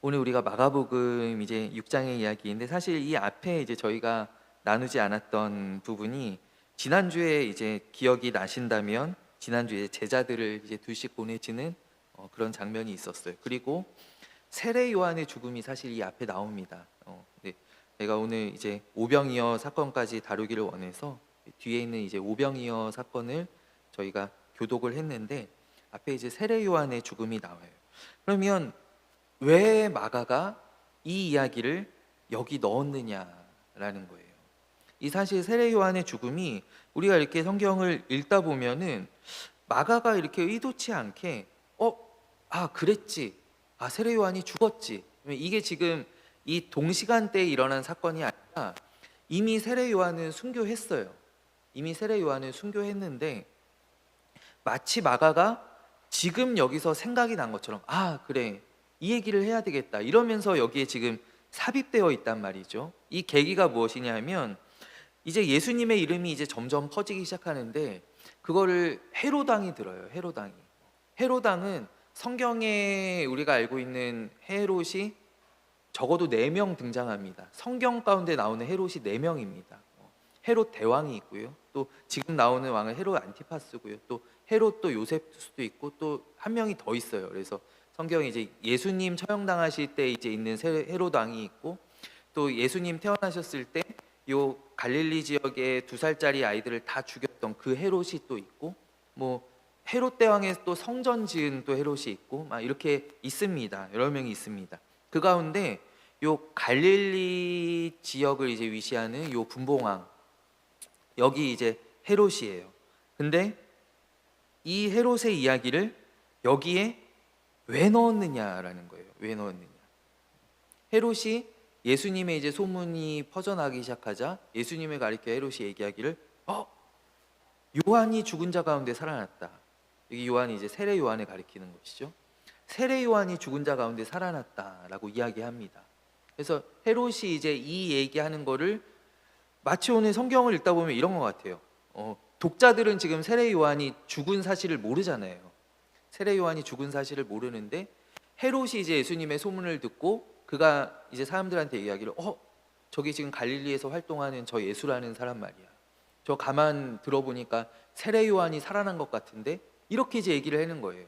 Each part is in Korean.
오늘 우리가 마가복음 이제 6장의 이야기인데 사실 이 앞에 이제 저희가 나누지 않았던 부분이 지난주에 이제 기억이 나신다면 지난주에 제자들을 이제 둘씩 보내지는 그런 장면이 있었어요. 그리고 세례 요한의 죽음이 사실 이 앞에 나옵니다. 네. 제가 오늘 이제 오병이어 사건까지 다루기를 원해서 뒤에 있는 이제 오병이어 사건을 저희가 교독을 했는데 앞에 이제 세례 요한의 죽음이 나와요. 그러면 왜 마가가 이 이야기를 여기 넣었느냐라는 거예요. 이 사실 세례 요한의 죽음이 우리가 이렇게 성경을 읽다 보면은 마가가 이렇게 의도치 않게 그랬지. 세례 요한이 죽었지. 이게 지금 이 동시간대에 일어난 사건이 아니라 이미 세례 요한은 순교했어요. 이미 세례 요한은 순교했는데 마치 마가가 지금 여기서 생각이 난 것처럼 그래. 이 얘기를 해야 되겠다 이러면서 여기에 지금 삽입되어 있단 말이죠. 이 계기가 무엇이냐면 이제 예수님의 이름이 이제 점점 퍼지기 시작하는데 그거를 헤로당이 들어요. 헤로당은 성경에 우리가 알고 있는 헤롯이 적어도 4명 등장합니다. 성경 가운데 나오는 헤롯이 4명입니다. 헤롯 대왕이 있고요. 또 지금 나오는 왕은 헤롯 안티파스고요. 또 헤롯 또 요세프스도 있고 또 한 명이 더 있어요. 그래서 성경에 이제 예수님 처형당하실 때 이제 있는 헤롯 왕이 있고 또 예수님 태어나셨을 때 요 갈릴리 지역의 2살짜리 아이들을 다 죽였던 그 헤롯이 또 있고 뭐 헤롯 대왕의 또 성전 지은 또 헤롯이 있고 막 이렇게 있습니다. 여러 명이 있습니다. 그 가운데 요 갈릴리 지역을 이제 위시하는 요 분봉왕 여기 이제 헤롯이에요. 근데 이 헤롯의 이야기를 여기에 왜 넣었느냐라는 거예요. 왜 넣었느냐? 헤롯이 예수님의 이제 소문이 퍼져나기 시작하자 예수님을 가리켜 헤롯이 얘기하기를 요한이 죽은 자 가운데 살아났다. 여기 요한이 이제 세례 요한을 가리키는 것이죠. 세례 요한이 죽은 자 가운데 살아났다라고 이야기합니다. 그래서 헤롯이 이제 이 얘기하는 거를 마치 오늘 성경을 읽다 보면 이런 것 같아요. 독자들은 지금 세례 요한이 죽은 사실을 모르잖아요. 세례 요한이 죽은 사실을 모르는데 헤롯이 이제 예수님의 소문을 듣고 그가 이제 사람들한테 얘기하기를 저기 지금 갈릴리에서 활동하는 저 예수라는 사람 말이야. 저 가만 들어보니까 세례 요한이 살아난 것 같은데 이렇게 이제 얘기를 하는 거예요.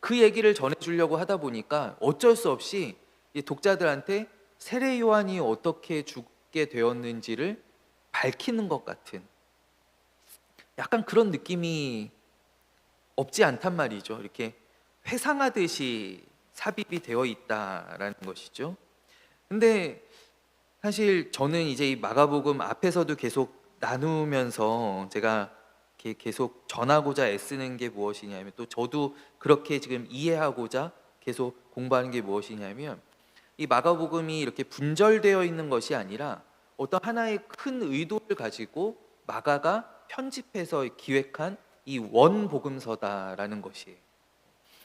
그 얘기를 전해주려고 하다 보니까 어쩔 수 없이 독자들한테 세례 요한이 어떻게 죽게 되었는지를 밝히는 것 같은 약간 그런 느낌이 없지 않단 말이죠. 이렇게 회상하듯이 삽입이 되어 있다라는 것이죠. 근데 사실 저는 이제 이 마가복음 앞에서도 계속 나누면서 제가 계속 전하고자 애쓰는 게 무엇이냐면 또 저도 그렇게 지금 이해하고자 계속 공부하는 게 무엇이냐면 이 마가복음이 이렇게 분절되어 있는 것이 아니라 어떤 하나의 큰 의도를 가지고 마가가 편집해서 기획한 이 원복음서다라는 것이에요.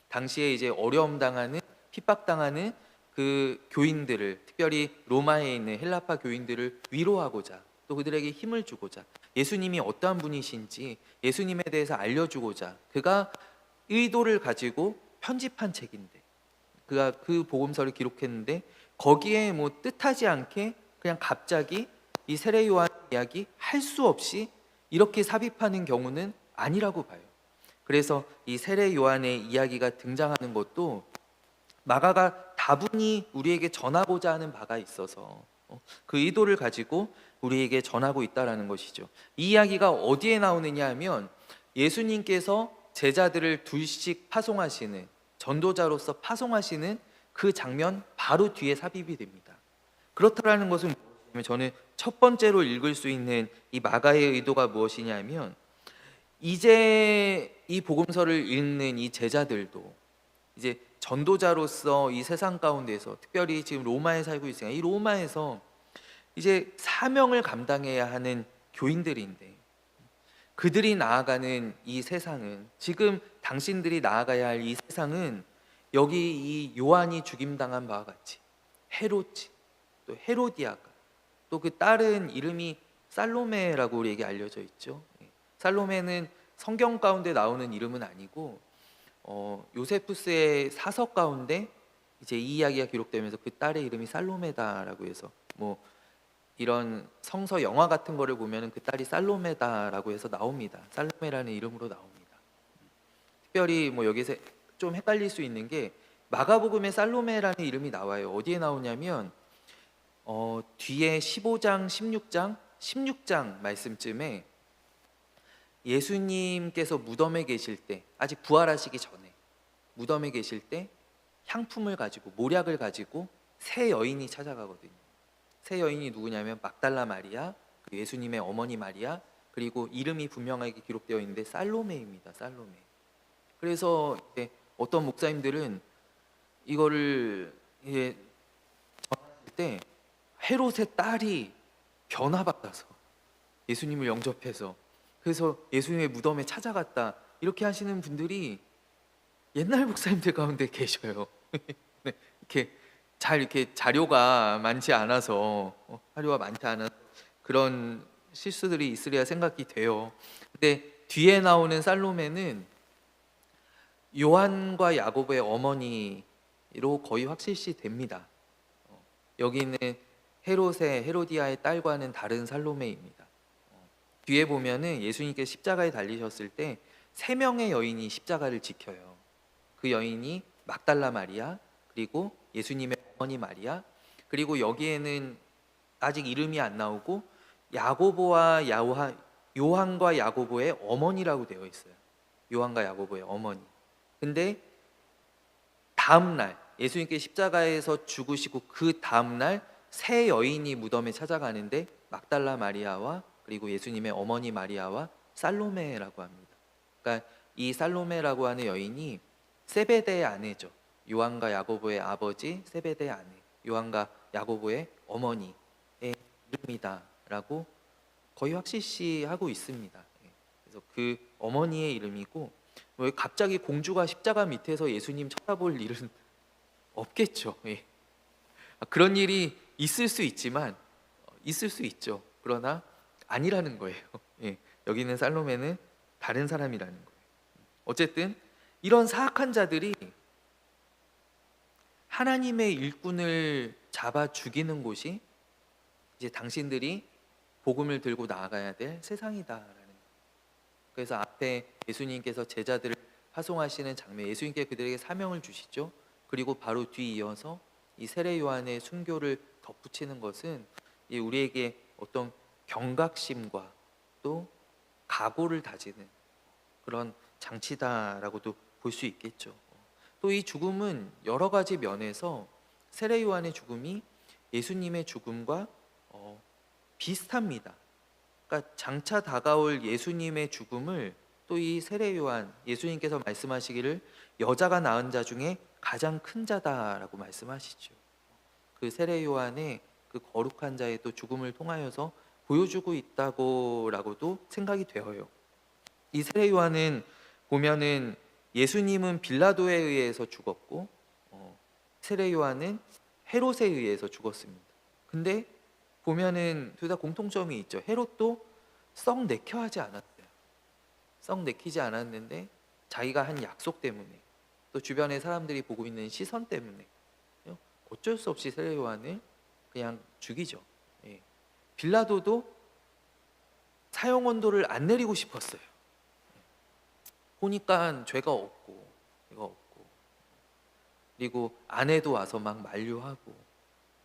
당시에 이제 어려움 당하는 핍박당하는 그 교인들을 특별히 로마에 있는 헬라파 교인들을 위로하고자 또 그들에게 힘을 주고자 예수님이 어떠한 분이신지 예수님에 대해서 알려주고자 그가 의도를 가지고 편집한 책인데 그가 그 복음서를 기록했는데 거기에 뭐 뜻하지 않게 그냥 갑자기 이 세례 요한 이야기 할 수 없이 이렇게 삽입하는 경우는 아니라고 봐요. 그래서 이 세례 요한의 이야기가 등장하는 것도 마가가 다분히 우리에게 전하고자 하는 바가 있어서 그 의도를 가지고 우리에게 전하고 있다라는 것이죠. 이 이야기가 어디에 나오느냐 하면 예수님께서 제자들을 둘씩 파송하시는 전도자로서 파송하시는 그 장면 바로 뒤에 삽입이 됩니다. 그렇다라는 것은 저는 첫 번째로 읽을 수 있는 이 마가의 의도가 무엇이냐면 이제 이 복음서를 읽는 이 제자들도 이제 전도자로서 이 세상 가운데서 특별히 지금 로마에 살고 있으니까 이 로마에서 이제 사명을 감당해야 하는 교인들인데 그들이 나아가는 이 세상은 지금 당신들이 나아가야 할 이 세상은 여기 이 요한이 죽임당한 바와 같이 헤롯이 또 헤로디아가 또 그 딸은 이름이 살로메라고 우리에게 알려져 있죠. 살로메는 성경 가운데 나오는 이름은 아니고 요세푸스의 사서 가운데 이제 이 이야기가 기록되면서 그 딸의 이름이 살로메다라고 해서 뭐 이런 성서 영화 같은 거를 보면은 그 딸이 살로메다라고 해서 나옵니다. 살로메라는 이름으로 나옵니다. 특별히 뭐 여기서 좀 헷갈릴 수 있는 게 마가복음에 살로메라는 이름이 나와요. 어디에 나오냐면 뒤에 15장, 16장 말씀쯤에 예수님께서 무덤에 계실 때 아직 부활하시기 전에 무덤에 계실 때 향품을 가지고 모략을 가지고 세 여인이 찾아가거든요. 세 여인이 누구냐면 막달라 마리아, 예수님의 어머니 마리아, 그리고 이름이 분명하게 기록되어 있는데 살로메입니다. 살로메. 그래서 이제 어떤 목사님들은 이거를 이제 전할 때 헤롯의 딸이 변화받아서 예수님을 영접해서 그래서 예수님의 무덤에 찾아갔다 이렇게 하시는 분들이 옛날 목사님들 가운데 계셔요. 네, 이렇게 자료가 많지 않아서 그런 실수들이 있으리라 생각이 돼요. 근데 뒤에 나오는 살로메는 요한과 야고보의 어머니로 거의 확실시 됩니다. 여기는 헤로디아의 딸과는 다른 살로메입니다. 뒤에 보면은 예수님께서 십자가에 달리셨을 때 세 명의 여인이 십자가를 지켜요. 그 여인이 막달라 마리아, 그리고 예수님의 어머니 마리아, 그리고 여기에는 아직 이름이 안 나오고 요한과 야고보의 어머니라고 되어 있어요. 요한과 야고보의 어머니. 근데 다음 날 예수님께서 십자가에서 죽으시고 그 다음 날 세 여인이 무덤에 찾아가는데 막달라 마리아와 그리고 예수님의 어머니 마리아와 살로메라고 합니다. 그러니까 이 살로메라고 하는 여인이 세베대의 아내죠. 요한과 야고보의 아버지 세베대의 아내, 요한과 야고보의 어머니의 이름이다라고 거의 확실시하고 있습니다. 그래서 그 어머니의 이름이고 왜 갑자기 공주가 십자가 밑에서 예수님 쳐다볼 일은 없겠죠. 그런 일이 있을 수 있지만 있을 수 있죠. 그러나 아니라는 거예요. 여기 있는 살로메는 다른 사람이라는 거예요. 어쨌든 이런 사악한 자들이 하나님의 일꾼을 잡아 죽이는 곳이 이제 당신들이 복음을 들고 나아가야 될 세상이다라는 거예요. 그래서 앞에 예수님께서 제자들을 파송하시는 장면, 예수님께 그들에게 사명을 주시죠. 그리고 바로 뒤이어서 이 세례 요한의 순교를 덧붙이는 것은 우리에게 어떤 경각심과 또 각오를 다지는 그런 장치다라고도 볼 수 있겠죠. 또 이 죽음은 여러 가지 면에서 세례 요한의 죽음이 예수님의 죽음과 비슷합니다. 그러니까 장차 다가올 예수님의 죽음을 또 이 세례 요한 예수님께서 말씀하시기를 여자가 낳은 자 중에 가장 큰 자다라고 말씀하시죠. 그 세례 요한의 그 거룩한 자의 또 죽음을 통하여서 보여주고 있다고라고도 생각이 되어요. 이 세례 요한은 보면은 예수님은 빌라도에 의해서 죽었고 세례 요한은 헤롯에 의해서 죽었습니다. 근데 보면은 둘 다 공통점이 있죠. 헤롯도 썩 내켜하지 않았어요. 썩 내키지 않았는데 자기가 한 약속 때문에 또 주변의 사람들이 보고 있는 시선 때문에 어쩔 수 없이 세례 요한을 그냥 죽이죠. 빌라도도 사형 언도를 안 내리고 싶었어요. 보니까 죄가 없고 그리고 아내도 와서 막 만류하고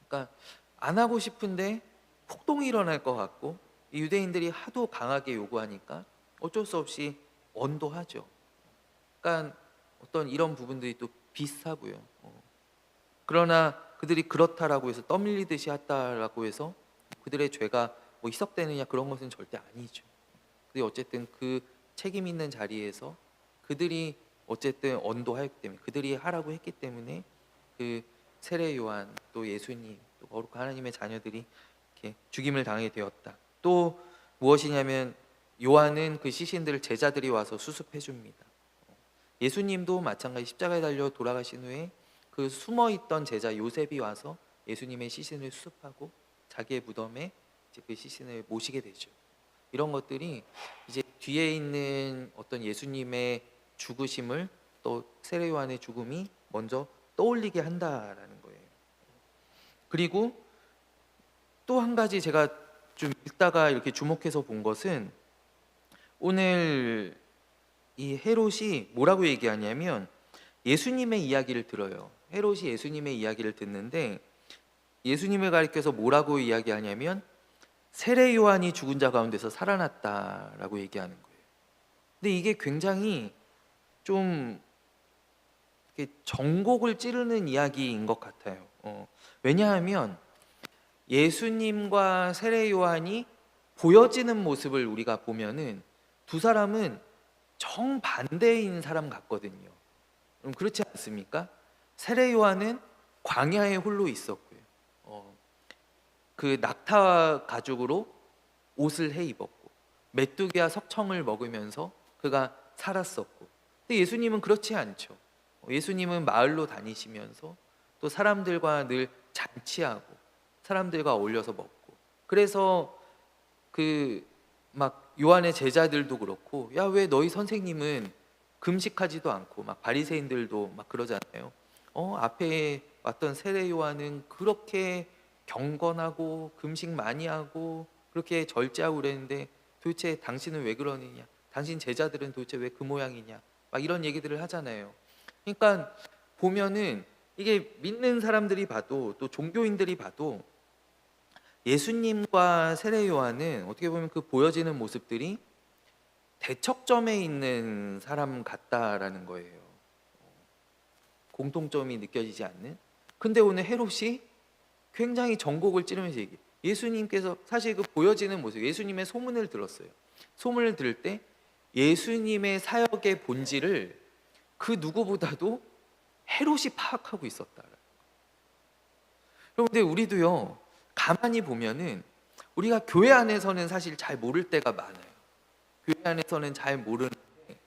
그러니까 안 하고 싶은데 폭동이 일어날 것 같고 유대인들이 하도 강하게 요구하니까 어쩔 수 없이 언도하죠. 그러니까 어떤 이런 부분들이 또 비슷하고요. 그러나 그들이 그렇다라고 해서 떠밀리듯이 했다라고 해서 그들의 죄가 뭐 희석되느냐 그런 것은 절대 아니죠. 근데 어쨌든 그 책임 있는 자리에서 그들이 어쨌든 언도하였기 때문에 그들이 하라고 했기 때문에 그 세례 요한 또 예수님 또 거룩한 하나님의 자녀들이 이렇게 죽임을 당하게 되었다. 또 무엇이냐면 요한은 그 시신들을 제자들이 와서 수습해 줍니다. 예수님도 마찬가지 십자가에 달려 돌아가신 후에 그 숨어 있던 제자 요셉이 와서 예수님의 시신을 수습하고 자기의 무덤에 이제 그 시신을 모시게 되죠. 이런 것들이 이제 뒤에 있는 어떤 예수님의 죽으심을 또 세례 요한의 죽음이 먼저 떠올리게 한다라는 거예요. 그리고 또 한 가지 제가 좀 읽다가 이렇게 주목해서 본 것은, 오늘 이 헤롯이 뭐라고 얘기하냐면 예수님의 이야기를 들어요. 헤롯이 예수님의 이야기를 듣는데 예수님을 가리켜서 뭐라고 이야기하냐면 세례 요한이 죽은 자 가운데서 살아났다라고 얘기하는 거예요. 근데 이게 굉장히 좀 이렇게 전곡을 찌르는 이야기인 것 같아요. 왜냐하면 예수님과 세례 요한이 보여지는 모습을 우리가 보면은 두 사람은 정반대인 사람 같거든요. 그렇지 않습니까? 세례 요한은 광야에 홀로 있었고요. 그 낙타 가죽으로 옷을 해 입었고 메뚜기와 석청을 먹으면서 그가 살았었고, 근데 예수님은 그렇지 않죠. 예수님은 마을로 다니시면서 또 사람들과 늘 잔치하고 사람들과 어울려서 먹고, 그래서 그 막 요한의 제자들도 그렇고, 야 왜 너희 선생님은 금식하지도 않고, 막 바리새인들도 막 그러잖아요. 앞에 왔던 세례 요한은 그렇게 경건하고 금식 많이 하고 그렇게 절제하고 그랬는데 도대체 당신은 왜 그러느냐, 당신 제자들은 도대체 왜 그 모양이냐, 막 이런 얘기들을 하잖아요. 그러니까 보면은 이게 믿는 사람들이 봐도 또 종교인들이 봐도 예수님과 세례 요한은 어떻게 보면 그 보여지는 모습들이 대척점에 있는 사람 같다라는 거예요. 공통점이 느껴지지 않는. 근데 오늘 헤롯이 굉장히 전곡을 찌르면서 얘기해. 예수님께서 사실 그 보여지는 모습, 예수님의 소문을 들었어요. 소문을 들을 때 예수님의 사역의 본질을 그 누구보다도 헤롯이 파악하고 있었다. 그런데 우리도요, 가만히 보면은 우리가 교회 안에서는 사실 잘 모를 때가 많아요. 교회 안에서는 잘 모르는데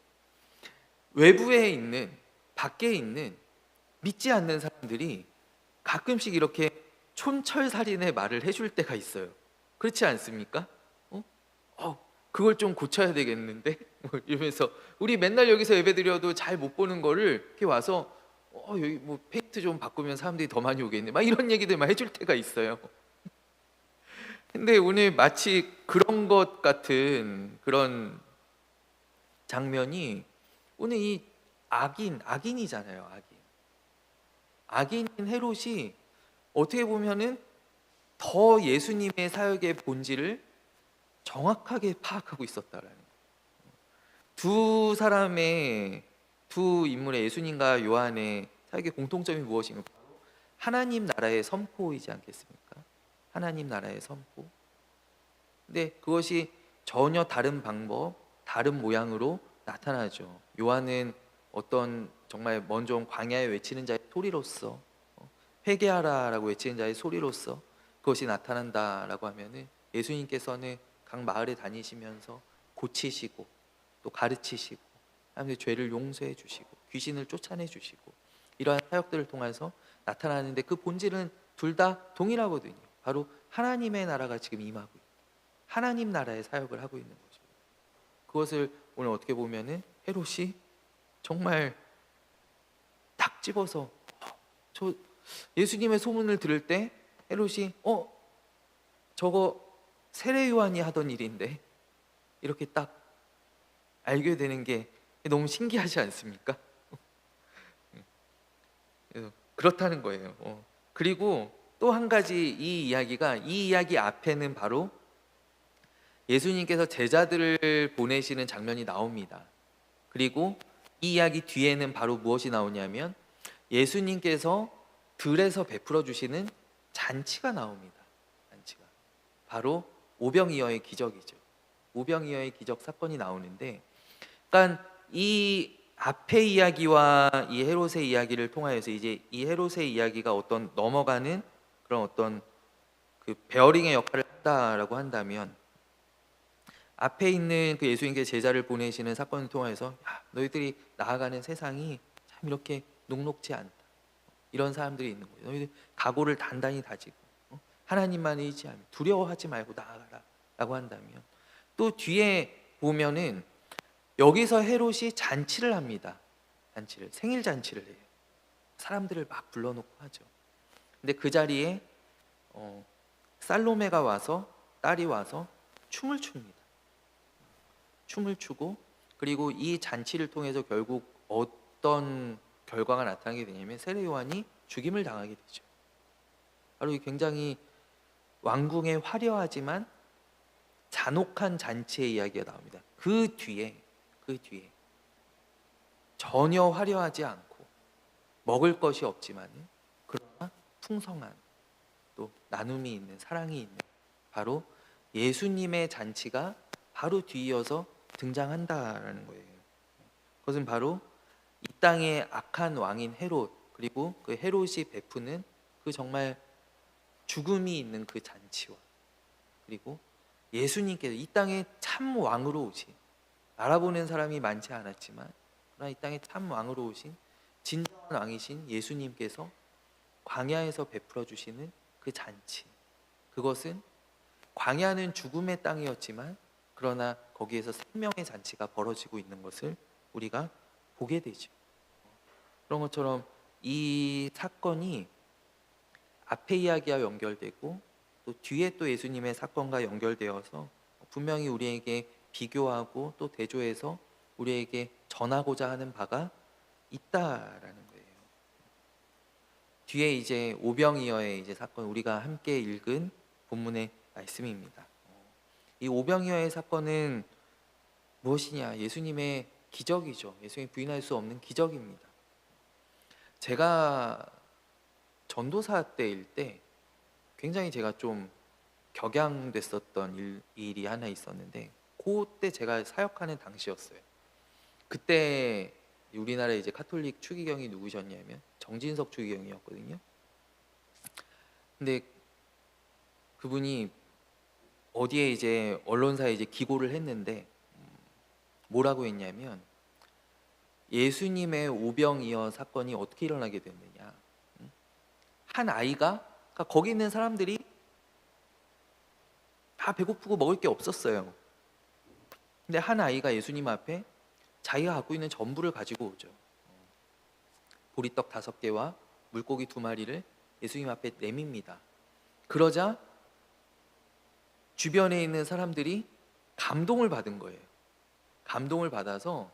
외부에 있는, 밖에 있는 믿지 않는 사람들이 가끔씩 이렇게 촌철살인의 말을 해줄 때가 있어요. 그렇지 않습니까? 그걸 좀 고쳐야 되겠는데? 뭐 이러면서 우리 맨날 여기서 예배드려도 잘 못 보는 거를 이렇게 와서 여기 뭐 페인트 좀 바꾸면 사람들이 더 많이 오겠네, 막 이런 얘기들만 해줄 때가 있어요. 근데 오늘 마치 그런 것 같은 그런 장면이 오늘 이 악인이잖아요. 악인인 헤롯이 어떻게 보면은 더 예수님의 사역의 본질을 정확하게 파악하고 있었다라는 거예요. 두 인물의 예수님과 요한의 사역의 공통점이 무엇인가? 하나님 나라의 선포이지 않겠습니까? 하나님 나라의 선포. 근데 그것이 전혀 다른 방법, 다른 모양으로 나타나죠. 요한은 어떤 정말 먼저 온 광야에 외치는 자의 소리로서, 회개하라라고 외치는 자의 소리로서 그것이 나타난다라고 하면은, 예수님께서는 각 마을에 다니시면서 고치시고 또 가르치시고 사람들의 죄를 용서해 주시고 귀신을 쫓아내 주시고 이러한 사역들을 통해서 나타나는데, 그 본질은 둘 다 동일하거든요. 바로 하나님의 나라가 지금 임하고 있다. 하나님 나라의 사역을 하고 있는 거죠. 그것을 오늘 어떻게 보면은 헤롯이 정말 딱 집어서, 저 예수님의 소문을 들을 때 헤롯이 저거 세례 요한이 하던 일인데, 이렇게 딱 알게 되는 게 너무 신기하지 않습니까? 그렇다는 거예요. 그리고 또 한 가지 이 이야기 앞에는 바로 예수님께서 제자들을 보내시는 장면이 나옵니다. 그리고 이 이야기 뒤에는 바로 무엇이 나오냐면 예수님께서 들에서 베풀어 주시는 잔치가 나옵니다. 잔치가 바로 오병이어의 기적이죠. 오병이어의 기적 사건이 나오는데, 그러니까 이 앞의 이야기와 이 헤롯의 이야기를 통하여서 이제 이 헤롯의 이야기가 어떤 넘어가는 그런 어떤 그 베어링의 역할을 했다라고 한다면, 앞에 있는 그 예수님께 제자를 보내시는 사건을 통해서 너희들이 나아가는 세상이 참 이렇게 녹록지 않다, 이런 사람들이 있는 거예요. 너희들 각오를 단단히 다지고 하나님만 의지하며 두려워하지 말고 나아가라 라고 한다면, 또 뒤에 보면은 여기서 헤롯이 잔치를 합니다. 생일 잔치를 해요. 사람들을 막 불러놓고 하죠. 근데 그 자리에 살로메가 와서, 딸이 와서 춤을 춥니다. 춤을 추고, 그리고 이 잔치를 통해서 결국 어떤 결과가 나타나게 되냐면 세례 요한이 죽임을 당하게 되죠. 바로 이 굉장히 왕궁의 화려하지만 잔혹한 잔치의 이야기가 나옵니다. 그 뒤에 전혀 화려하지 않고 먹을 것이 없지만 그러나 풍성한 또 나눔이 있는, 사랑이 있는 바로 예수님의 잔치가 바로 뒤이어서 등장한다라는 거예요. 그것은 바로 이 땅의 악한 왕인 헤롯, 그리고 그 헤롯이 베푸는 그 정말 죽음이 있는 그 잔치와, 그리고 예수님께서 이 땅에 참 왕으로 오신, 알아보는 사람이 많지 않았지만 그러나 이 땅에 참 왕으로 오신 진정한 왕이신 예수님께서 광야에서 베풀어 주시는 그 잔치, 그것은 광야는 죽음의 땅이었지만 그러나 거기에서 생명의 잔치가 벌어지고 있는 것을 우리가 보게 되죠. 그런 것처럼 이 사건이 앞에 이야기와 연결되고 또 뒤에 또 예수님의 사건과 연결되어서 분명히 우리에게 비교하고 또 대조해서 우리에게 전하고자 하는 바가 있다라는 거예요. 뒤에 이제 오병이어의 이제 사건, 우리가 함께 읽은 본문의 말씀입니다. 이 오병이어의 사건은 무엇이냐? 예수님의 기적이죠. 예수님이 부인할 수 없는 기적입니다. 제가 전도사 때일 때 굉장히 제가 좀 격양됐었던 일이 하나 있었는데, 그때 제가 사역하는 당시였어요. 그때 우리나라에 이제 카톨릭 추기경이 누구셨냐면 정진석 추기경이었거든요. 근데 그분이 어디에 이제 언론사에 이제 기고를 했는데 뭐라고 했냐면, 예수님의 오병이어 사건이 어떻게 일어나게 됐느냐, 한 아이가, 그러니까 거기 있는 사람들이 다 배고프고 먹을 게 없었어요. 근데 한 아이가 예수님 앞에 자기가 갖고 있는 전부를 가지고 오죠. 보리떡 5개와 물고기 2마리를 예수님 앞에 내밉니다. 그러자 주변에 있는 사람들이 감동을 받은 거예요. 감동을 받아서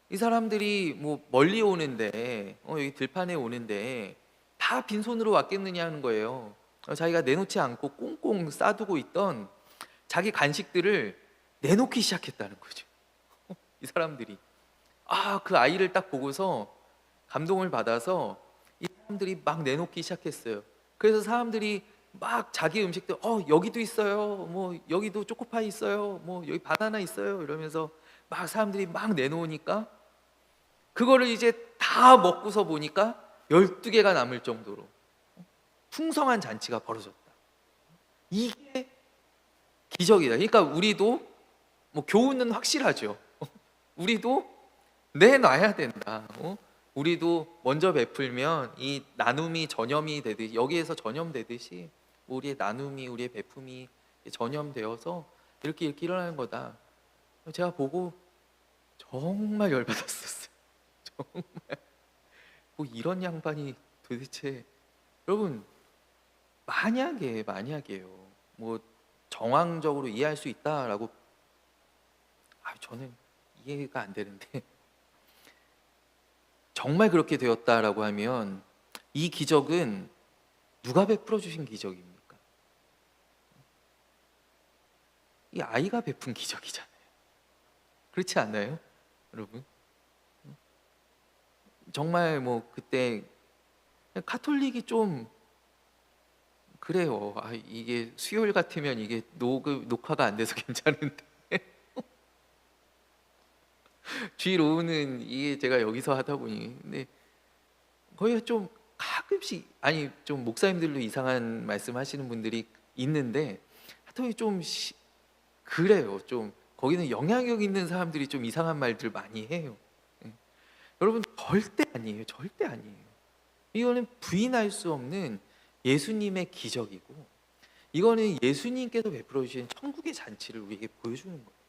이 사람들이 뭐 멀리 오는데 여기 들판에 오는데 다 빈손으로 왔겠느냐 하는 거예요. 자기가 내놓지 않고 꽁꽁 싸두고 있던 자기 간식들을 내놓기 시작했다는 거죠. 이 사람들이 그 아이를 딱 보고서 감동을 받아서 이 사람들이 막 내놓기 시작했어요. 그래서 사람들이 막 자기 음식들 여기도 있어요, 뭐 여기도 초코파이 있어요, 뭐 여기 바나나 있어요 이러면서 막 사람들이 막 내놓으니까 그거를 이제 다 먹고서 보니까 12개가 남을 정도로 풍성한 잔치가 벌어졌다. 이게 기적이다. 그러니까 우리도 뭐 교훈은 확실하죠. 우리도 내놔야 된다. 우리도 먼저 베풀면 이 나눔이 전염이 되듯이, 여기에서 전염되듯이 우리의 나눔이, 우리의 베품이 전염되어서 이렇게 일어나는 거다. 제가 보고 정말 열받았었어요. 정말 뭐 이런 양반이 도대체, 여러분, 만약에요, 뭐 정황적으로 이해할 수 있다라고, 저는 이해가 안 되는데 정말 그렇게 되었다라고 하면 이 기적은 누가 베풀어 주신 기적입니까? 이 아이가 베푼 기적이잖아요. 그렇지 않나요, 여러분? 정말 뭐 그때 카톨릭이 좀 그래요. 이게 수요일 같으면 이게 녹화가 안 돼서 괜찮은데 뒤로는 이게 제가 여기서 하다 보니, 근데 거의 좀 가끔씩, 좀 목사님들도 이상한 말씀하시는 분들이 있는데 하여튼 좀 그래요. 좀 거기는 영향력 있는 사람들이 좀 이상한 말들 많이 해요. 여러분, 절대 아니에요. 절대 아니에요. 이거는 부인할 수 없는 예수님의 기적이고, 이거는 예수님께서 베풀어 주신 천국의 잔치를 우리에게 보여주는 거예요.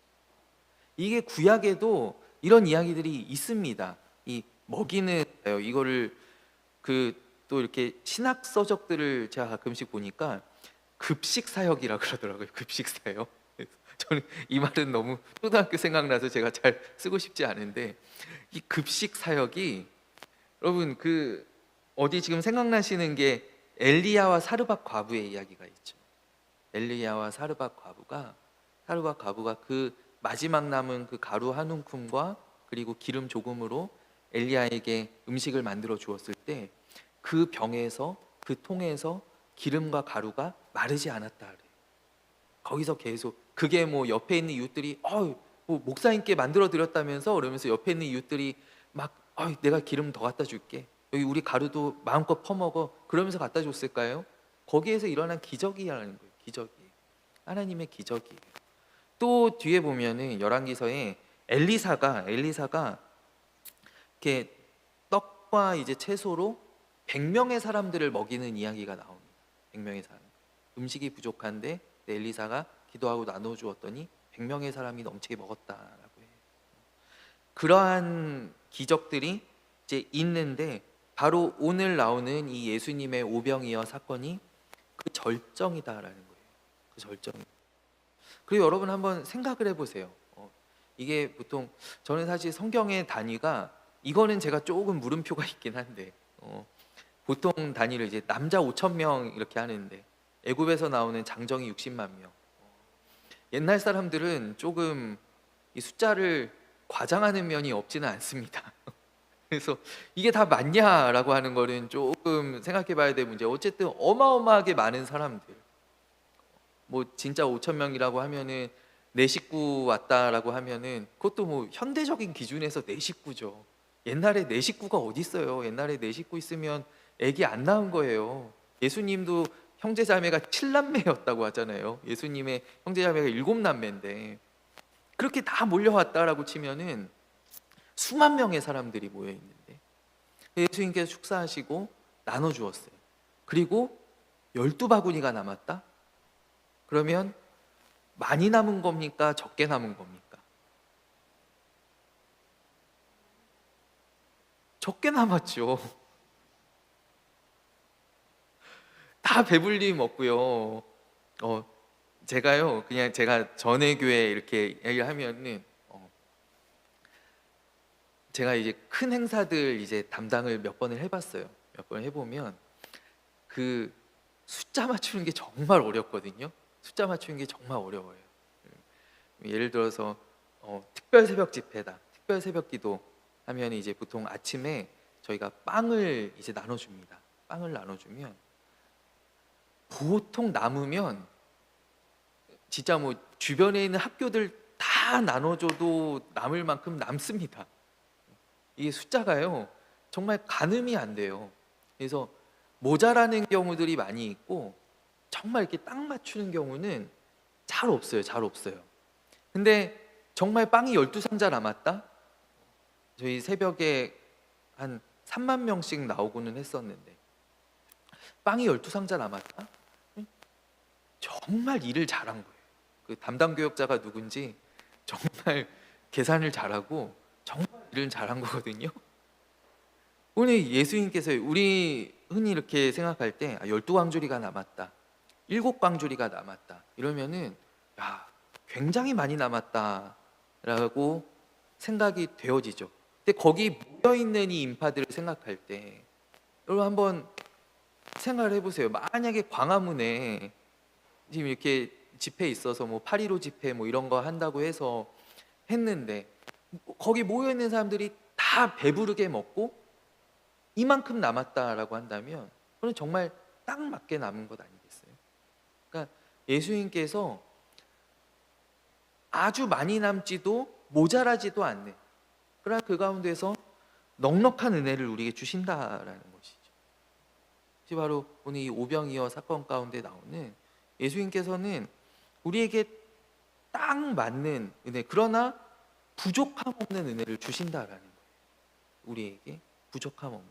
이게 구약에도 이런 이야기들이 있습니다. 이 먹이는, 이거를 그 또 이렇게 신학 서적들을 제가 가끔씩 보니까 급식 사역이라 그러더라고요. 급식 사역. 그래서 저는 이 말은 너무 초등학교 생각나서 제가 잘 쓰고 싶지 않은데, 이 급식 사역이, 여러분 그 어디 지금 생각나시는 게 엘리야와 사르밧 과부의 이야기가 있죠. 엘리야와 사르밧 과부가 그 마지막 남은 그 가루 한 움큼과 그리고 기름 조금으로 엘리야에게 음식을 만들어 주었을 때 그 병에서, 그 통에서 기름과 가루가 마르지 않았다 그래요. 거기서 계속, 그게 뭐 옆에 있는 이웃들이 뭐 목사님께 만들어 드렸다면서, 그러면서 옆에 있는 이웃들이 막 내가 기름 더 갖다 줄게, 여기 우리 가루도 마음껏 퍼먹어, 그러면서 갖다 줬을까요? 거기에서 일어난 기적이라는 거예요. 기적이, 하나님의 기적이에요. 또 뒤에 보면은 열왕기서에 엘리사가 이렇게 떡과 이제 채소로 100명의 사람들을 먹이는 이야기가 나옵니다. 100명의 사람, 음식이 부족한데 엘리사가 기도하고 나눠 주었더니 100명의 사람이 넘치게 먹었다라고 해요. 그러한 기적들이 이제 있는데, 바로 오늘 나오는 이 예수님의 오병이어 사건이 그 절정이다라는 거예요. 그 절정. 그리고 여러분 한번 생각을 해보세요. 이게 보통, 저는 사실 성경의 단위가, 이거는 제가 조금 물음표가 있긴 한데, 보통 단위를 이제 남자 5천 명 이렇게 하는데, 애굽에서 나오는 장정이 60만 명. 옛날 사람들은 조금 이 숫자를 과장하는 면이 없지는 않습니다. 그래서 이게 다 맞냐라고 하는 거는 조금 생각해 봐야 될 문제. 어쨌든 어마어마하게 많은 사람들, 뭐 진짜 5천 명이라고 하면은 내 식구 왔다라고 하면은 그것도 뭐 현대적인 기준에서 내 식구죠. 옛날에 내 식구가 어디 있어요? 옛날에 내 식구 있으면 애기 안 낳은 거예요. 예수님도 형제자매가 7남매였다고 하잖아요. 예수님의 형제자매가 7남매인데 그렇게 다 몰려왔다라고 치면은 수만 명의 사람들이 모여 있는데, 예수님께서 축사하시고 나눠 주었어요. 그리고 12바구니가 남았다? 그러면 많이 남은 겁니까? 적게 남은 겁니까? 적게 남았죠. 다 배불리 먹고요. 제가요, 그냥 제가 전에 교회 이렇게 얘기하면은, 제가 이제 큰 행사들 이제 담당을 몇 번을 해봤어요. 몇 번 해보면 그 숫자 맞추는 게 정말 어렵거든요. 숫자 맞추는 게 정말 어려워요. 예를 들어서 특별 새벽 집회다, 특별 새벽 기도 하면 이제 보통 아침에 저희가 빵을 이제 나눠줍니다. 빵을 나눠주면 보통 남으면 진짜 뭐 주변에 있는 학교들 다 나눠줘도 남을 만큼 남습니다. 이게 숫자가요 정말 가늠이 안 돼요. 그래서 모자라는 경우들이 많이 있고, 정말 이렇게 딱 맞추는 경우는 잘 없어요. 잘 없어요. 근데 정말 빵이 12상자 남았다? 저희 새벽에 한 3만 명씩 나오고는 했었는데, 빵이 12상자 남았다? 정말 일을 잘한 거예요. 그 담당 교역자가 누군지 정말 계산을 잘하고 정말 일을 잘한 거거든요. 오늘 예수님께서, 우리 흔히 이렇게 생각할 때 12광주리가 남았다, 7광주리가 남았다 이러면은 야, 굉장히 많이 남았다라고 생각이 되어지죠. 근데 거기 모여있는 이 인파들을 생각할 때 여러분 한번 생각을 해보세요. 만약에 광화문에 지금 이렇게 집회 있어서 뭐 8.15 집회 뭐 이런 거 한다고 해서 했는데, 거기 모여있는 사람들이 다 배부르게 먹고 이만큼 남았다라고 한다면 그건 정말 딱 맞게 남은 것 아니겠어요? 그러니까 예수님께서 아주 많이 남지도 모자라지도 않는, 그러나 그 가운데서 넉넉한 은혜를 우리에게 주신다라는 것이죠. 이게 바로 오늘 이 오병이어 사건 가운데 나오는, 예수님께서는 우리에게 딱 맞는 은혜, 그러나 부족함 없는 은혜를 주신다라는 거예요. 우리에게 부족함 없는,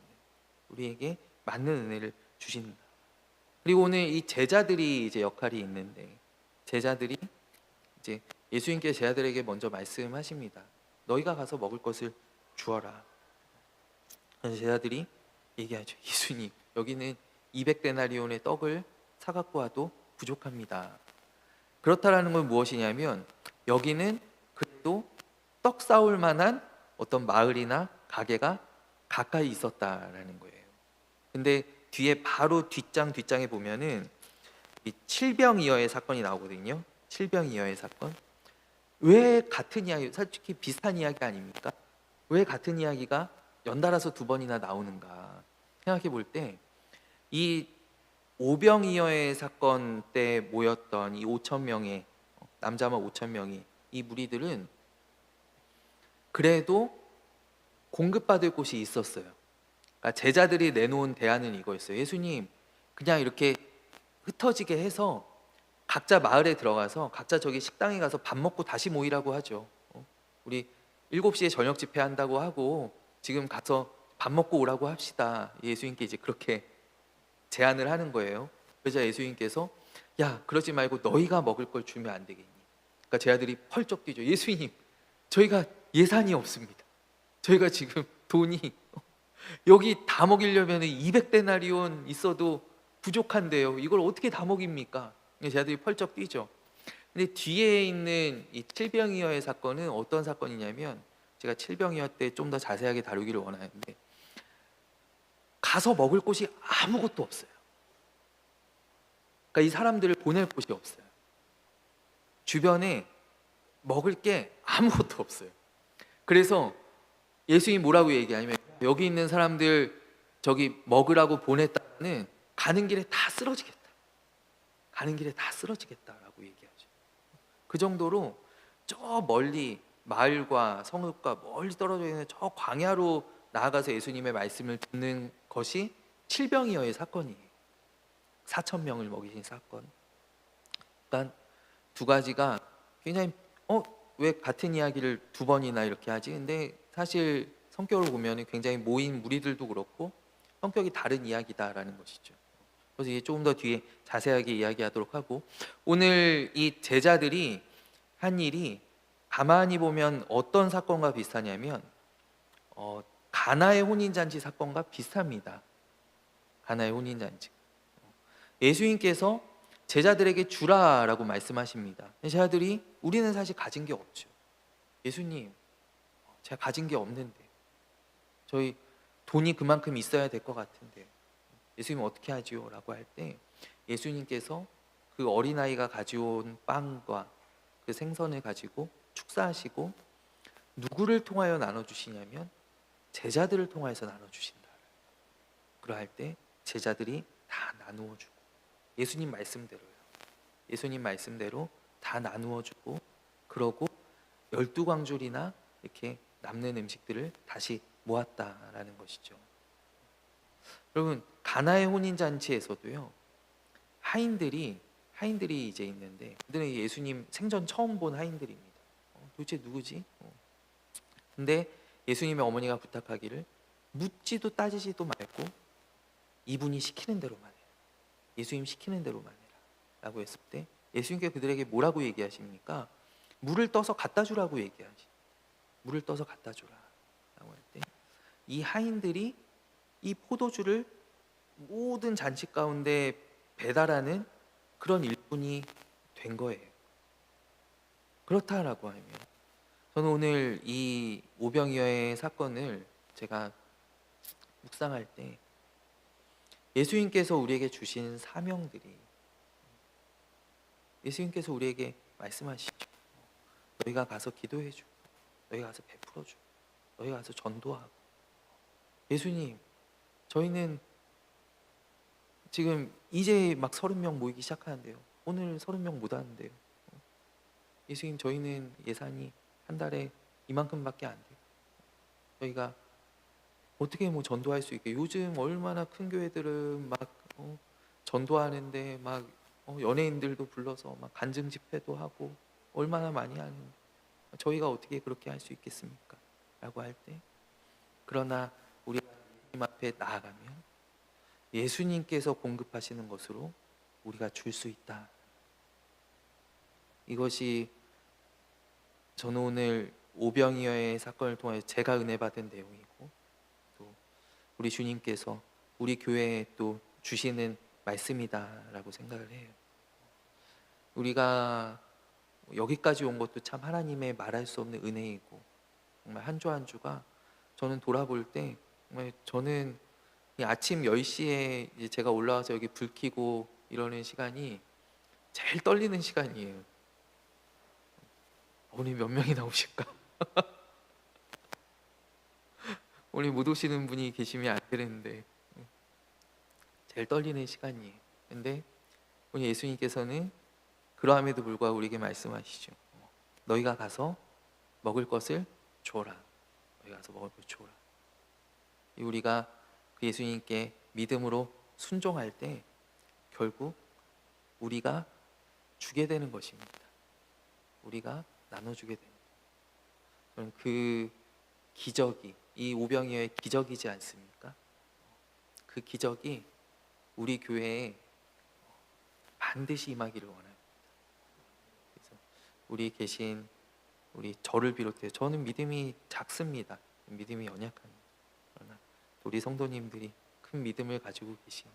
우리에게 맞는 은혜를 주신다. 그리고 오늘 이 제자들이 이제 역할이 있는데, 제자들이 이제 예수님께서 제자들에게 먼저 말씀하십니다. 너희가 가서 먹을 것을 주어라. 그래서 제자들이 얘기하죠. 예수님, 여기는 200데나리온의 떡을 사갖고 와도 부족합니다. 그렇다라는 건 무엇이냐면 여기는 그래도 떡 싸울 만한 어떤 마을이나 가게가 가까이 있었다라는 거예요. 근데 뒤에 바로 뒷장에 보면은 이 칠병이어의 사건이 나오거든요. 칠병이어의 사건. 왜 같은 이야기, 솔직히 비슷한 이야기 아닙니까? 왜 같은 이야기가 연달아서 두 번이나 나오는가 생각해 볼 때, 이 오병이어의 사건 때 모였던 이 5천 명의 남자만 5천 명이, 이 무리들은 그래도 공급받을 곳이 있었어요. 그러니까 제자들이 내놓은 대안은 이거였어요. 예수님, 그냥 이렇게 흩어지게 해서 각자 마을에 들어가서 각자 저기 식당에 가서 밥 먹고 다시 모이라고 하죠. 우리 7시에 저녁 집회한다고 하고 지금 가서 밥 먹고 오라고 합시다. 예수님께 이제 그렇게 제안을 하는 거예요. 그러자 예수님께서 야, 그러지 말고 너희가 먹을 걸 주면 안 되겠니? 그러니까 제 아들이 펄쩍 뛰죠. 예수님, 저희가 예산이 없습니다. 저희가 지금 돈이 여기 다 먹이려면 200데나리온 있어도 부족한데요. 이걸 어떻게 다 먹입니까? 제 아들이 펄쩍 뛰죠. 근데 뒤에 있는 이 칠병이어의 사건은 어떤 사건이냐면, 제가 칠병이어 때 좀 더 자세하게 다루기를 원하는데, 가서 먹을 곳이 아무것도 없어요. 그러니까 이 사람들을 보낼 곳이 없어요. 주변에 먹을 게 아무것도 없어요. 그래서 예수님이 뭐라고 얘기하냐면, 여기 있는 사람들 저기 먹으라고 보냈다는 가는 길에 다 쓰러지겠다. 가는 길에 다 쓰러지겠다라고 얘기하죠. 그 정도로 저 멀리 마을과 성읍과 멀리 떨어져 있는 저 광야로 나아가서 예수님의 말씀을 듣는 것이 칠병이어의 사건이에요. 4천 명을 먹이신 사건. 그러니까 두 가지가 굉장히 왜 같은 이야기를 두 번이나 이렇게 하지? 근데 사실 성격을 보면 굉장히 모인 무리들도 그렇고 성격이 다른 이야기다라는 것이죠. 그래서 이게 조금 더 뒤에 자세하게 이야기하도록 하고, 오늘 이 제자들이 한 일이 가만히 보면 어떤 사건과 비슷하냐면 가나의 혼인잔치 사건과 비슷합니다. 가나의 혼인잔치. 예수님께서 제자들에게 주라라고 말씀하십니다. 제자들이 우리는 사실 가진 게 없죠. 예수님, 제가 가진 게 없는데, 저희 돈이 그만큼 있어야 될 것 같은데 예수님 어떻게 하지요? 라고 할 때 예수님께서 그 어린아이가 가져온 빵과 그 생선을 가지고 축사하시고 누구를 통하여 나눠주시냐면 제자들을 통하여서 나눠주신다. 그러할 때 제자들이 다 나누어 주고, 예수님 말씀대로요. 예수님 말씀대로 다 나누어 주고, 그러고 12광줄이나 이렇게 남는 음식들을 다시 모았다라는 것이죠. 여러분, 가나의 혼인 잔치에서도요, 하인들이 이제 있는데, 그들은 예수님 생전 처음 본 하인들입니다. 도대체 누구지? 근데 예수님의 어머니가 부탁하기를 묻지도 따지지도 말고 이분이 시키는 대로만 해라. 예수님 시키는 대로만 해라 라고 했을 때 예수님께서 그들에게 뭐라고 얘기하십니까? 물을 떠서 갖다 주라고 얘기하시. 물을 떠서 갖다 주라 라고 할 때 이 하인들이 이 포도주를 모든 잔치 가운데 배달하는 그런 일꾼이 된 거예요. 그렇다라고 하면 저는 오늘 이 오병이어의 사건을 제가 묵상할 때 예수님께서 우리에게 주신 사명들이, 예수님께서 우리에게 말씀하시죠. 너희가 가서 기도해주고, 너희가 가서 베풀어주고, 너희가 가서 전도하고. 예수님, 저희는 지금 이제 막 30명 모이기 시작하는데요. 오늘 30명 못 하는데요. 예수님, 저희는 예산이 한 달에 이만큼밖에 안 돼요. 저희가 어떻게 뭐 전도할 수 있게, 요즘 얼마나 큰 교회들은 막 전도하는데 막 연예인들도 불러서 막 간증 집회도 하고 얼마나 많이 하는데 저희가 어떻게 그렇게 할 수 있겠습니까? 라고 할 때, 그러나 우리가 예수님 앞에 나아가면 예수님께서 공급하시는 것으로 우리가 줄 수 있다. 이것이 저는 오늘 오병이어의 사건을 통해 제가 은혜 받은 내용이고, 또 우리 주님께서 우리 교회에 또 주시는 말씀이다라고 생각을 해요. 우리가 여기까지 온 것도 참 하나님의 말할 수 없는 은혜이고, 정말 한 주 한 주가 저는 돌아볼 때 정말 저는 이 아침 10시에 이제 제가 올라와서 여기 불 켜고 이러는 시간이 제일 떨리는 시간이에요. 오늘 몇 명이 나오실까? 오늘 못 오시는 분이 계시면 안 되는데 제일 떨리는 시간이에요. 근데 오늘 예수님께서는 그러함에도 불구하고 우리에게 말씀하시죠. 너희가 가서 먹을 것을 줘라. 너희가 가서 먹을 것을 줘라. 우리가 그 예수님께 믿음으로 순종할 때 결국 우리가 주게 되는 것입니다. 우리가 나눠주게 됩니다. 저는 그 기적이 이 오병이어의 기적이지 않습니까? 그 기적이 우리 교회에 반드시 임하기를 원합니다. 그래서 우리 계신 우리 저를 비롯해 저는 믿음이 작습니다. 믿음이 연약합니다. 그러나 우리 성도님들이 큰 믿음을 가지고 계신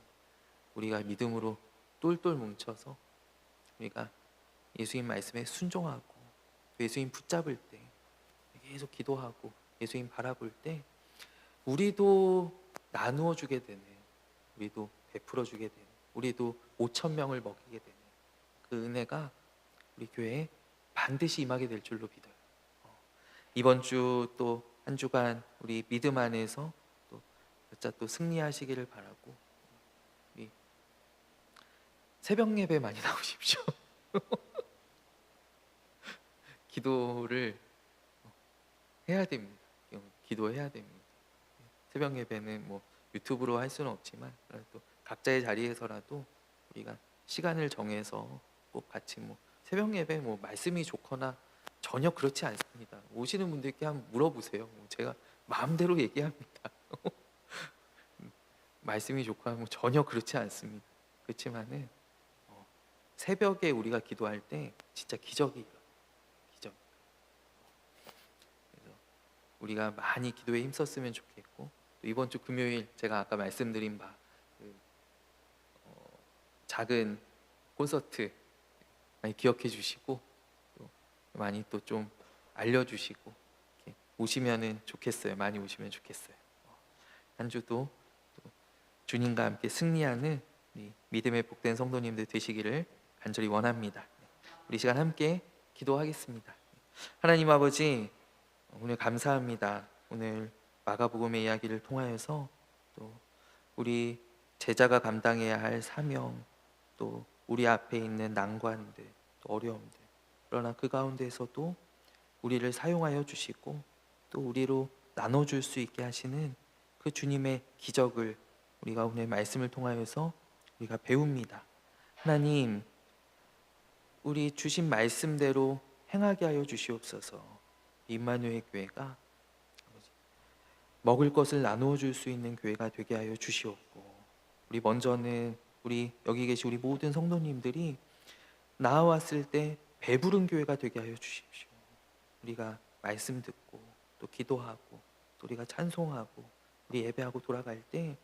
우리가 믿음으로 똘똘 뭉쳐서 우리가 예수님 말씀에 순종하고 예수님 붙잡을 때 계속 기도하고 예수님 바라볼 때 우리도 나누어 주게 되는, 우리도 베풀어 주게 되는, 우리도 5,000명을 먹이게 되는 그 은혜가 우리 교회에 반드시 임하게 될 줄로 믿어요. 이번 주 또 한 주간 우리 믿음 안에서 또 진짜 또 승리하시기를 바라고, 우리 새벽 예배 많이 나오십시오. 기도를 해야 됩니다. 기도해야 됩니다. 새벽 예배는 뭐 유튜브로 할 수는 없지만 또 각자의 자리에서라도 우리가 시간을 정해서 꼭 같이 뭐 새벽 예배 뭐 말씀이 좋거나 전혀 그렇지 않습니다. 오시는 분들께 한번 물어보세요. 제가 마음대로 얘기합니다. 말씀이 좋거나 뭐 전혀 그렇지 않습니다. 그렇지만은 새벽에 우리가 기도할 때 진짜 기적이 일어나요. 기적. 그래서 우리가 많이 기도에 힘썼으면 좋겠고, 또 이번 주 금요일 제가 아까 말씀드린 바 작은 콘서트 많이 기억해 주시고 또 많이 또 좀 알려주시고 오시면은 좋겠어요. 많이 오시면 좋겠어요. 한 주도 또 주님과 함께 승리하는 믿음의 복된 성도님들 되시기를 간절히 원합니다. 우리 시간 함께 기도하겠습니다. 하나님 아버지, 오늘 감사합니다. 오늘 마가복음의 이야기를 통하여서 또 우리 제자가 감당해야 할 사명, 또 우리 앞에 있는 난관들, 또 어려움들, 그러나 그 가운데서도 우리를 사용하여 주시고 또 우리로 나눠줄 수 있게 하시는 그 주님의 기적을 우리가 오늘 말씀을 통하여서 우리가 배웁니다. 하나님, 우리 주신 말씀대로 행하게 하여 주시옵소서. 임마누엘 교회가 먹을 것을 나누어 줄 수 있는 교회가 되게 하여 주시옵고, 우리 먼저는 우리 여기 계신 우리 모든 성도님들이 나아왔을 때 배부른 교회가 되게 하여 주십시오. 우리가 말씀 듣고 또 기도하고 또 우리가 찬송하고 우리 예배하고 돌아갈 때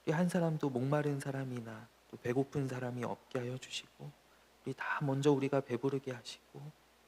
우리 한 사람도 목마른 사람이나 또 배고픈 사람이 없게 하여 주시고, 우리 다 먼저 우리가 배부르게 하시고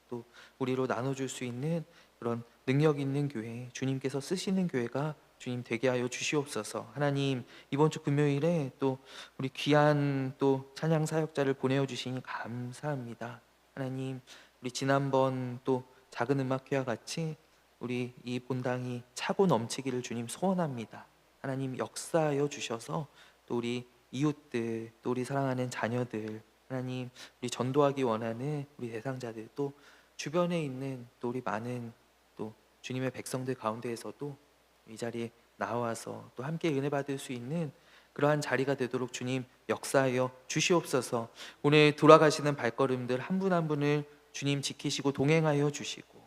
또 우리로 나눠줄 수 있는 그런 능력 있는 교회, 주님께서 쓰시는 교회가 주님 되게 하여 주시옵소서. 하나님, 이번 주 금요일에 또 우리 귀한 또 찬양 사역자를 보내어 주시니 감사합니다. 하나님, 우리 지난번 또 작은 음악회와 같이 우리 이 본당이 차고 넘치기를 주님 소원합니다. 하나님, 역사하여 주셔서 또 우리 이웃들, 또 우리 사랑하는 자녀들, 하나님, 우리 전도하기 원하는 우리 대상자들, 또 주변에 있는 또 우리 많은 또 주님의 백성들 가운데에서도 이 자리에 나와서 또 함께 은혜 받을 수 있는 그러한 자리가 되도록 주님 역사하여 주시옵소서. 오늘 돌아가시는 발걸음들 한 분 한 분을 주님 지키시고 동행하여 주시고,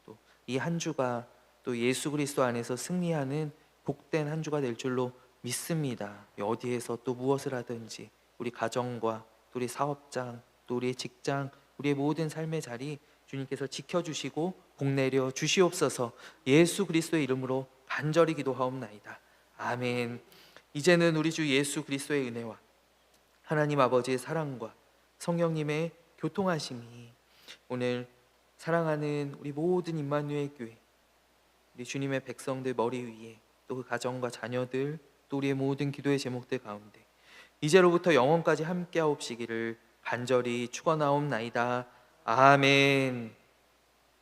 또 이 한 주가 또 예수 그리스도 안에서 승리하는 복된 한 주가 될 줄로 믿습니다. 어디에서 또 무엇을 하든지 우리 가정과 또 우리 사업장, 또 우리의 직장, 우리의 모든 삶의 자리 주님께서 지켜주시고 복 내려 주시옵소서. 예수 그리스도의 이름으로 간절히 기도하옵나이다. 아멘. 이제는 우리 주 예수 그리스도의 은혜와 하나님 아버지의 사랑과 성령님의 교통하심이 오늘 사랑하는 우리 모든 임마누엘 교회, 우리 주님의 백성들 머리 위에, 또 그 가정과 자녀들, 또 우리의 모든 기도의 제목들 가운데 이제로부터 영원까지 함께하옵시기를 간절히 축원하옵나이다. 아멘.